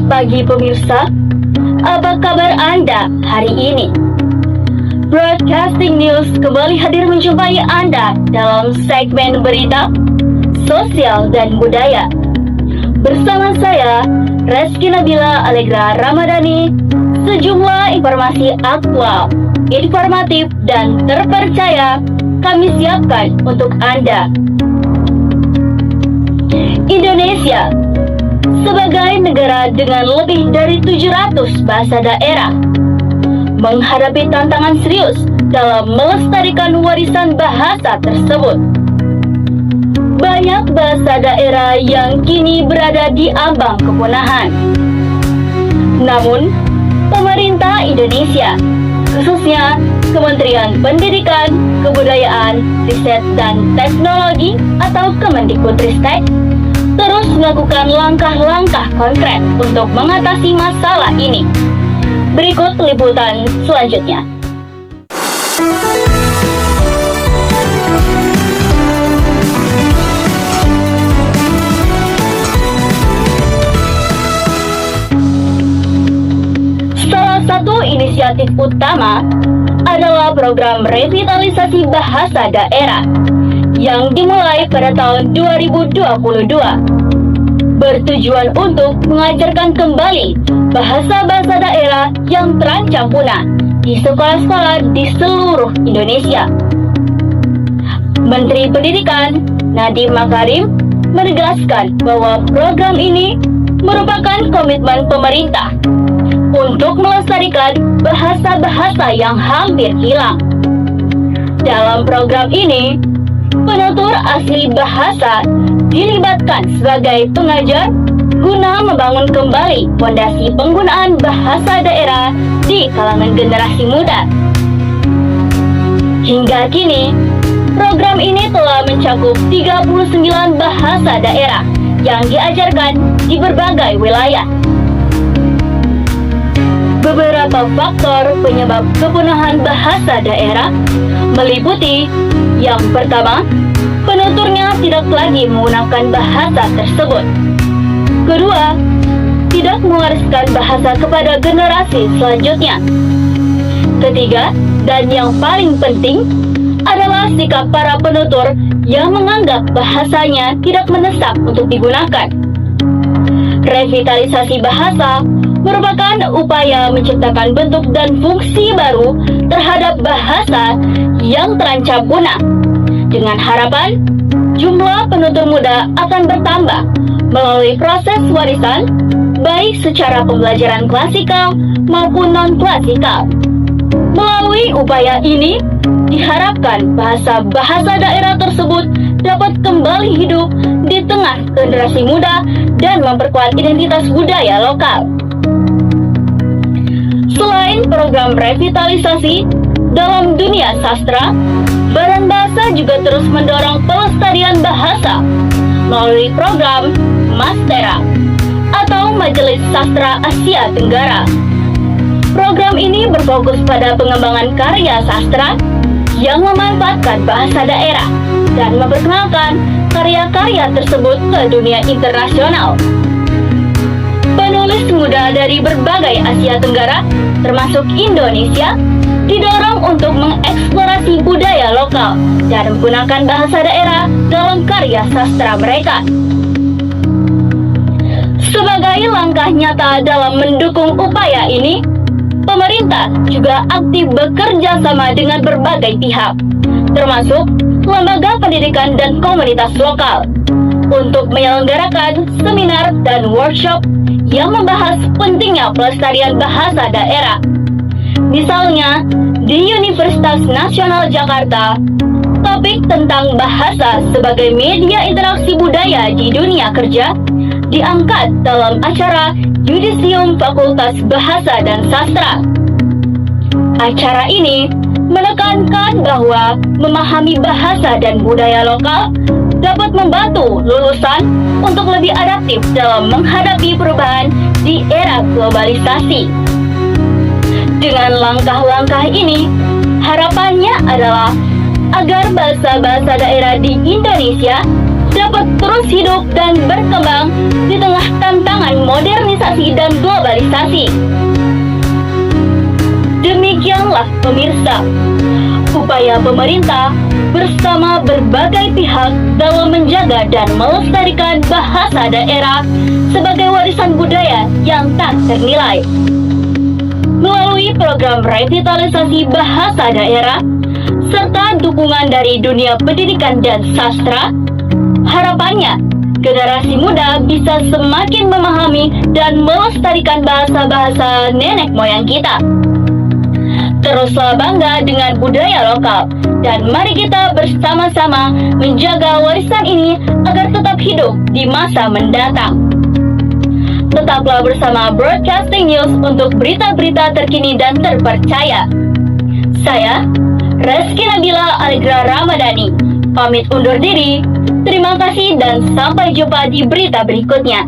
pagi pemirsa, apa kabar Anda hari ini? Broadcasting News kembali hadir menjumpai Anda dalam segmen berita, sosial dan budaya. Bersama saya, Reski Nabila Allegra Ramadhani, sejumlah informasi aktual, informatif dan terpercaya kami siapkan untuk Anda. Indonesia sebagai negara dengan lebih dari 700 bahasa daerah menghadapi tantangan serius dalam melestarikan warisan bahasa tersebut. Banyak bahasa daerah yang kini berada di ambang kepunahan. Namun, pemerintah Indonesia, khususnya Kementerian Pendidikan, Kebudayaan, Riset dan Teknologi atau Kemendikbudristek, terus melakukan langkah-langkah konkret untuk mengatasi masalah ini. Berikut liputan selanjutnya. Salah satu inisiatif utama adalah program revitalisasi bahasa daerah yang dimulai pada tahun 2022, bertujuan untuk mengajarkan kembali bahasa-bahasa daerah yang terancam punah di sekolah-sekolah di seluruh Indonesia. Menteri Pendidikan Nadiem Makarim menegaskan bahwa program ini merupakan komitmen pemerintah untuk melestarikan bahasa-bahasa yang hampir hilang. Dalam program ini, penutur asli bahasa dilibatkan sebagai pengajar guna membangun kembali fondasi penggunaan bahasa daerah di kalangan generasi muda. Hingga kini, program ini telah mencakup 39 bahasa daerah yang diajarkan di berbagai wilayah. Beberapa faktor penyebab kepunahan bahasa daerah meliputi: yang pertama, penuturnya tidak lagi menggunakan bahasa tersebut. Kedua, tidak mewariskan bahasa kepada generasi selanjutnya. Ketiga, dan yang paling penting, adalah sikap para penutur yang menganggap bahasanya tidak mendesak untuk digunakan. Revitalisasi bahasa merupakan upaya menciptakan bentuk dan fungsi baru terhadap bahasa yang terancam punah, dengan harapan jumlah penutur muda akan bertambah melalui proses warisan, baik secara pembelajaran klasikal maupun non-klasikal. Melalui upaya ini, diharapkan bahasa-bahasa daerah tersebut dapat kembali hidup di tengah generasi muda dan memperkuat identitas budaya lokal. Selain program revitalisasi, dalam dunia sastra, Badan Bahasa juga terus mendorong pelestarian bahasa melalui program MASTERA atau Majelis Sastra Asia Tenggara. Program ini berfokus pada pengembangan karya sastra yang memanfaatkan bahasa daerah dan memperkenalkan karya-karya tersebut ke dunia internasional. Penulis muda dari berbagai Asia Tenggara, termasuk Indonesia, didorong untuk mengeksplorasi budaya lokal dan menggunakan bahasa daerah dalam karya sastra mereka. Sebagai langkah nyata dalam mendukung upaya ini, pemerintah juga aktif bekerja sama dengan berbagai pihak, termasuk lembaga pendidikan dan komunitas lokal, untuk menyelenggarakan seminar dan workshop yang membahas pentingnya pelestarian bahasa daerah. Misalnya, di Universitas Nasional Jakarta, topik tentang bahasa sebagai media interaksi budaya di dunia kerja diangkat dalam acara Yudisium Fakultas Bahasa dan Sastra. Acara ini menekankan bahwa memahami bahasa dan budaya lokal dapat membantu lulusan untuk lebih adaptif dalam menghadapi perubahan di era globalisasi. Dengan langkah-langkah ini, harapannya adalah agar bahasa-bahasa daerah di Indonesia dapat terus hidup dan berkembang di tengah tantangan modernisasi dan globalisasi. Demikianlah pemirsa, upaya pemerintah bersama berbagai pihak dalam menjaga dan melestarikan bahasa daerah sebagai warisan budaya yang tak ternilai. Melalui program revitalisasi bahasa daerah, serta dukungan dari dunia pendidikan dan sastra, harapannya generasi muda bisa semakin memahami dan melestarikan bahasa-bahasa nenek moyang kita. Teruslah bangga dengan budaya lokal, dan mari kita bersama-sama menjaga warisan ini agar tetap hidup di masa mendatang. Tetaplah bersama Broadcasting News untuk berita-berita terkini dan terpercaya. Saya, Reski Nabila Allegra Ramadhani, pamit undur diri. Terima kasih dan sampai jumpa di berita berikutnya.